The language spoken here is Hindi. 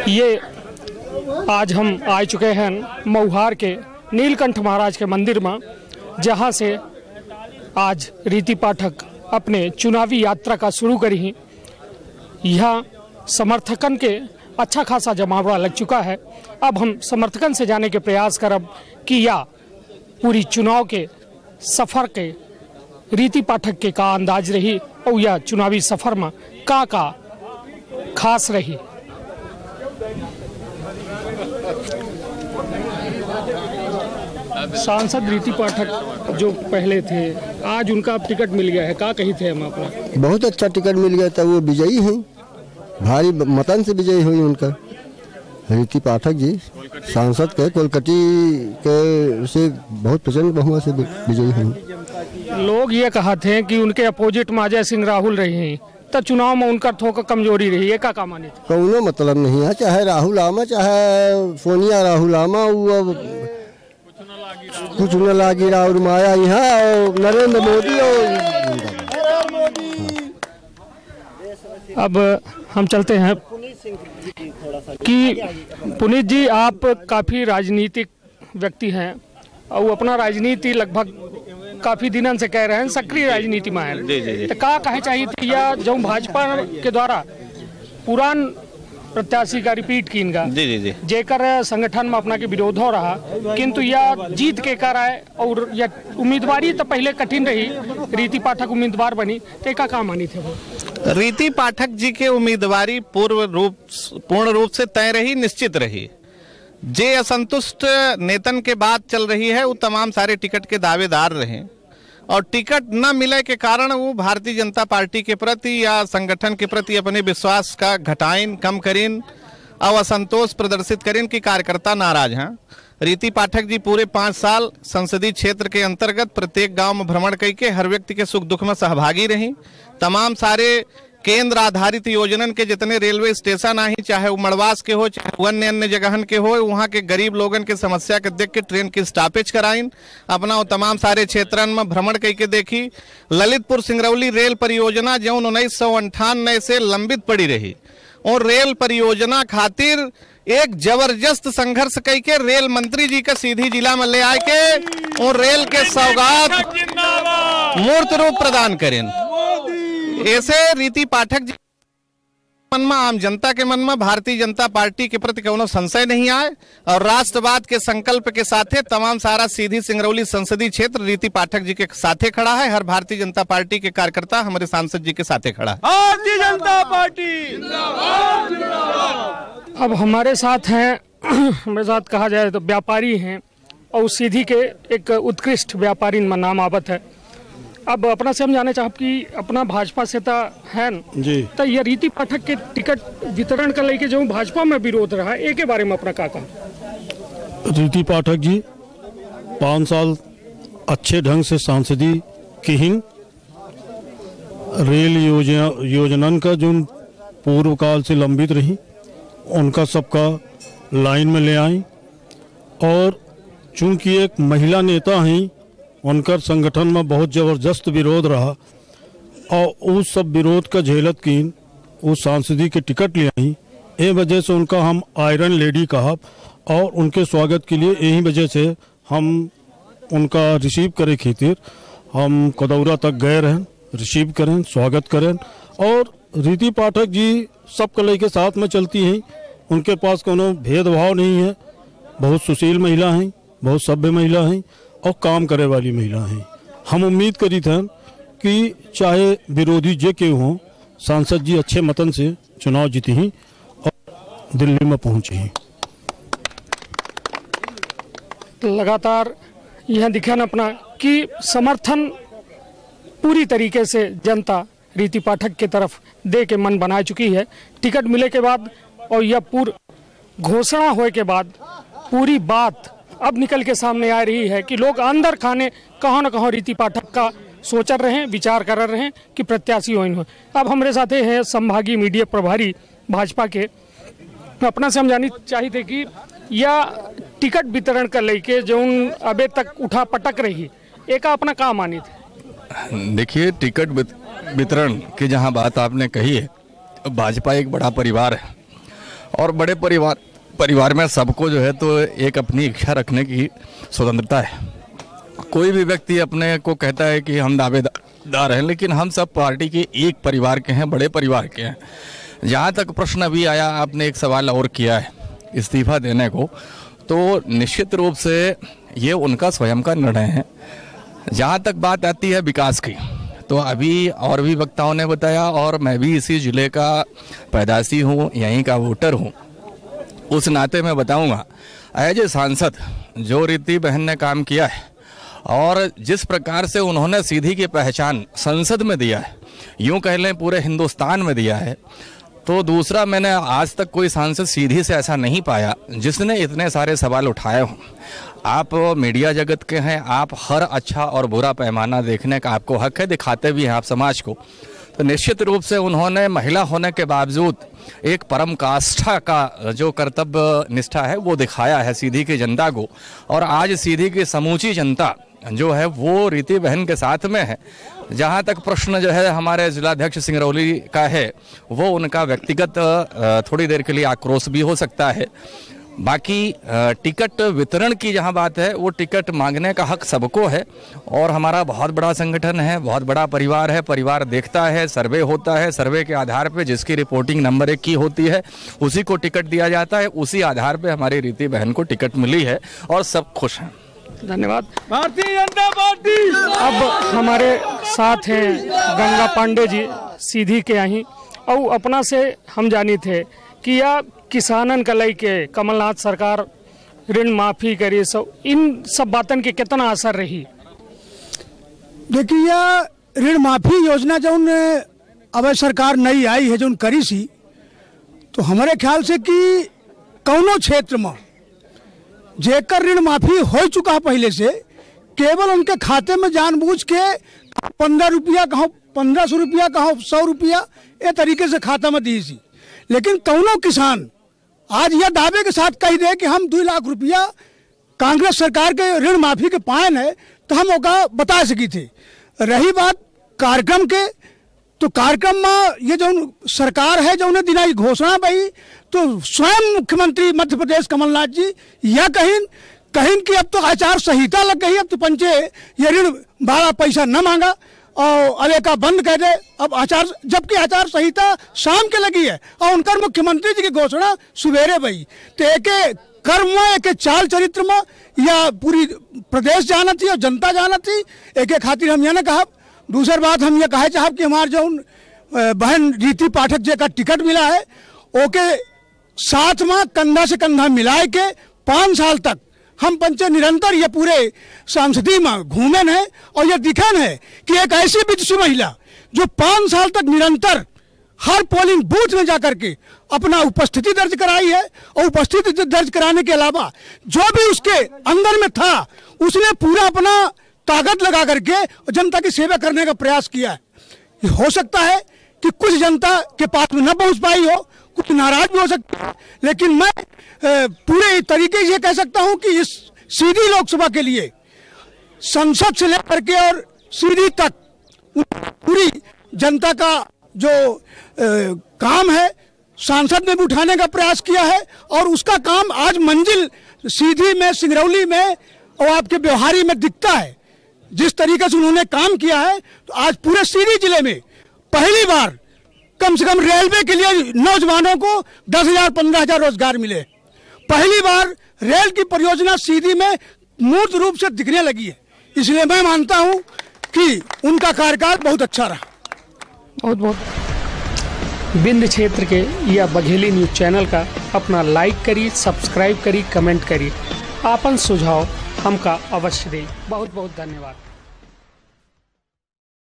ये आज हम आ चुके हैं मऊहार के नीलकंठ महाराज के मंदिर में, जहां से आज रीति पाठक अपने चुनावी यात्रा का शुरू करी हैं। यहाँ समर्थकन के अच्छा खासा जमावड़ा लग चुका है। अब हम समर्थकन से जाने के प्रयास करब कि या पूरी चुनाव के सफर के रीति पाठक के का अंदाज रही और या चुनावी सफर में का खास रही। सांसद रीति पाठक जो पहले थे, आज उनका अब टिकट मिल गया है, का कही थे हम अपना? बहुत अच्छा टिकट मिल गया था, वो विजयी हैं, भारी मतन से विजयी हुई उनका। रीति पाठक जी सांसद के कोलकाता के से बहुत प्रचंड बहुमत से विजयी हुई। लोग ये कहा थे कि उनके अपोजिट में अजय सिंह राहुल रहे हैं, तो चुनाव में उनका थोड़ा कमजोरी रही है, का माने? कोनो मतलब नहीं है, चाहे राहुल आमा चाहे सोनिया राहुल आमा, वो कुछ न लागी और माया यहाँ और नरेंद्र मोदी और अब हम चलते हैं कि पुनीत जी, आप काफ़ी राजनीतिक व्यक्ति हैं और अपना राजनीति लगभग काफ़ी दिनों से कह रहे हैं सक्रिय राजनीति में है, तो का कहे चाहिए थी या जो भाजपा के द्वारा पुरान प्रत्याशी का रिपीट की इनका जेकर संगठन में अपना के विरोध हो रहा, किंतु यह जीत के कर आए और यह उम्मीदवारी तो पहले कठिन रही, रीति पाठक उम्मीदवार बनी, तो का मानी थे वो? रीति पाठक जी के उम्मीदवारी पूर्ण रूप से तय रही, निश्चित रही। जे असंतुष्ट नेतन के बात चल रही है वो तमाम सारे टिकट के दावेदार रहे और टिकट न मिले के कारण वो भारतीय जनता पार्टी के प्रति या संगठन के प्रति अपने विश्वास का घटाइन कम करीन और असंतोष प्रदर्शित करीन कि कार्यकर्ता नाराज हैं। रीति पाठक जी पूरे 5 साल संसदीय क्षेत्र के अंतर्गत प्रत्येक गांव में भ्रमण करके हर व्यक्ति के सुख दुख में सहभागी रही। तमाम सारे केंद्र आधारित योजनन के जितने रेलवे स्टेशन आई, चाहे वो मड़वास के हो चाहे अन्य अन्य जगहन के हो, वहाँ के गरीब लोगन के समस्या के देख के ट्रेन की स्टॉपेज कराइन, अपना वो तमाम सारे क्षेत्रन में भ्रमण करके देखी। ललितपुर सिंगरौली रेल परियोजना जो 1998 से लंबित पड़ी रही और रेल परियोजना खातिर एक जबरदस्त संघर्ष करके रेल मंत्री जी का सीधी जिला में ले आए के और रेल के सौगात मूर्त रूप प्रदान करें। ऐसे रीति पाठक जी मन में, आम जनता के मन में भारतीय जनता पार्टी के प्रति कोनो संशय नहीं आए और राष्ट्रवाद के संकल्प के साथ तमाम सारा सीधी सिंगरौली संसदीय क्षेत्र रीति पाठक जी के साथे खड़ा है। हर भारतीय जनता पार्टी के कार्यकर्ता हमारे सांसद जी के साथे खड़ा है। भारतीय जनता पार्टी अब हमारे साथ हैं, हमारे साथ कहा जाए तो व्यापारी हैं और सीधी के एक उत्कृष्ट व्यापारी में नाम आवत है। अब अपना से हम जाने चाहब कि अपना भाजपा से है जी, तो ये रीति पाठक के टिकट वितरण का लेके जो भाजपा में विरोध रहा, एक के बारे में अपना का कहा? रीति पाठक जी 5 साल अच्छे ढंग से सांसदी की ही रेल योजनन का जो पूर्व काल से लंबित रही उनका सबका लाइन में ले आई और चूंकि एक महिला नेता हैं, उनका संगठन में बहुत ज़बरदस्त विरोध रहा और उस सब विरोध का झेलत की उस सांसदी के टिकट ले आई। ए वजह से उनका हम आयरन लेडी कहा और उनके स्वागत के लिए यही वजह से हम उनका रिसीव करे खातिर हम कदौरा तक गए रहें, रिसीव करें, स्वागत करें। और रीति पाठक जी सब कले के साथ में चलती हैं, उनके पास कोनो भेदभाव नहीं है, बहुत सुशील महिला हैं, बहुत सभ्य महिला हैं और काम करे वाली महिला हैं। हम उम्मीद करी थे कि चाहे विरोधी जे के हों, सांसद जी अच्छे मतन से चुनाव जीती हैं और दिल्ली में पहुंची हैं। लगातार यह दिखा न अपना कि समर्थन पूरी तरीके से जनता रीति पाठक के तरफ दे के मन बना चुकी है। टिकट मिले के बाद और यह पूर्ण घोषणा होए के बाद पूरी बात अब निकल के सामने आ रही है कि लोग अंदर खाने कहाँ न कहाँ रीति पाठक का सोच रहे हैं, विचार कर रहे हैं कि प्रत्याशी हो। अब हमारे साथ हैं संभागीय मीडिया प्रभारी भाजपा के, अपना से हम जानी चाहिए कि या टिकट वितरण कर लेके जो अबे तक उठा पटक रही एक अपना काम मानी थे। देखिए, टिकट वितरण की जहां बात आपने कही है, भाजपा एक बड़ा परिवार है और बड़े परिवार में सबको जो है तो एक अपनी इच्छा रखने की स्वतंत्रता है। कोई भी व्यक्ति अपने को कहता है कि हम दावेदार हैं, लेकिन हम सब पार्टी के एक परिवार के हैं, बड़े परिवार के हैं। जहाँ तक प्रश्न अभी आया, आपने एक सवाल और किया है इस्तीफा देने को, तो निश्चित रूप से ये उनका स्वयं का निर्णय है। जहाँ तक बात आती है विकास की, तो अभी और भी वक्ताओं ने बताया, और मैं भी इसी ज़िले का पैदाशी हूँ, यहीं का वोटर हूँ, उस नाते मैं बताऊँगा एज ए सांसद जो रीति बहन ने काम किया है और जिस प्रकार से उन्होंने सीधी की पहचान संसद में दिया है, यूँ कह लें पूरे हिंदुस्तान में दिया है, तो दूसरा मैंने आज तक कोई सांसद सीधी से ऐसा नहीं पाया जिसने इतने सारे सवाल उठाए हों। आप मीडिया जगत के हैं, आप हर अच्छा और बुरा पैमाना देखने का आपको हक है, दिखाते भी हैं आप समाज को। तो निश्चित रूप से उन्होंने महिला होने के बावजूद एक परम काष्ठा का जो कर्तव्य निष्ठा है वो दिखाया है सीधी की जनता को, और आज सीधी की समूची जनता जो है वो रीति बहन के साथ में है। जहाँ तक प्रश्न जो है हमारे जिलाध्यक्ष सिंगरौली का है, वो उनका व्यक्तिगत थोड़ी देर के लिए आक्रोश भी हो सकता है। बाकी टिकट वितरण की जहाँ बात है, वो टिकट मांगने का हक सबको है, और हमारा बहुत बड़ा संगठन है, बहुत बड़ा परिवार है। परिवार देखता है, सर्वे होता है, सर्वे के आधार पे जिसकी रिपोर्टिंग नंबर 1 की होती है उसी को टिकट दिया जाता है। उसी आधार पे हमारी रीति बहन को टिकट मिली है और सब खुश हैं। धन्यवाद। भारतीय जनता पार्टी। अब हमारे साथ हैं गंगा पांडे जी, सीधी के અહીં, और अपना से हम जानी थे कि यह किसानन का लेके कमलनाथ सरकार ऋण माफी करी, सब इन सब बातन के कितना असर रही? देखिए, यह ऋण माफी योजना जौन अब सरकार नई आई है जौन करी सी, तो हमारे ख्याल से कि कौनो क्षेत्र में जेकर ऋण माफी हो चुका है पहले से, केवल उनके खाते में जानबूझ के 15 रुपया कहो, 1500 रुपया कहो, 100 रुपया ये तरीके से खाता में दी सी। लेकिन कौनो किसान आज यह दावे के साथ कह दे कि हम 2 लाख रुपया कांग्रेस सरकार के ऋण माफी के पायन है, तो हम ओका बता सकी थे। रही बात कार्यक्रम के, तो कार्यक्रम में ये जो सरकार है जो उन्हें दिनाई घोषणा भाई, तो स्वयं मुख्यमंत्री मध्य प्रदेश कमलनाथ जी यह कहीं कि अब तो आचार संहिता लग गई, अब तो पंचे ये ऋण बड़ा पैसा न मांगा और अरे का बंद कर दे। अब आचार, जबकि आचार संहिता शाम के लगी है और उनका मुख्यमंत्री जी की घोषणा सवेरे भाई, तो एक कर्म में, एक चाल चरित्र में या पूरी प्रदेश जाना थी और जनता जाना थी, एक खातिर हम यह न कहा। दूसरी बात हम ये कहे चाहब कि हमारे जो बहन रीति पाठक जी का टिकट मिला है, ओके साथ में कंधा से कंधा मिलाए के 5 साल तक हम पंचे निरंतर ये पूरे सांसदी में घूमन है, और ये दिखन है कि एक ऐसी विदुषी महिला जो 5 साल तक निरंतर हर पोलिंग बूथ में जाकर के अपना उपस्थिति दर्ज कराई है, और उपस्थिति दर्ज कराने के अलावा जो भी उसके अंदर में था उसने पूरा अपना ताकत लगा करके जनता की सेवा करने का प्रयास किया है। हो सकता है कि कुछ जनता के पास में न पहुंच पाई हो, कुछ नाराज भी हो सकता है, लेकिन मैं पूरे तरीके से कह सकता हूं कि इस सीधी लोकसभा के लिए संसद से लेकर के और सीधी तक पूरी जनता का जो काम है सांसद ने भी उठाने का प्रयास किया है, और उसका काम आज मंजिल सीधी में, सिंगरौली में और आपके व्यवहारी में दिखता है। जिस तरीके से उन्होंने काम किया है, तो आज पूरे सीधी जिले में पहली बार कम से कम रेलवे के लिए नौजवानों को 10,000 15,000 रोजगार मिले। पहली बार रेल की परियोजना सीधी में मूर्त रूप से दिखने लगी है। इसलिए मैं मानता हूं कि उनका कार्यकाल बहुत अच्छा रहा। बहुत बहुत बिंद क्षेत्र के या बघेली न्यूज चैनल का अपना लाइक करिए, सब्सक्राइब करिए, कमेंट करिए, आपन सुझाव हमका अवश्य दें। बहुत बहुत धन्यवाद।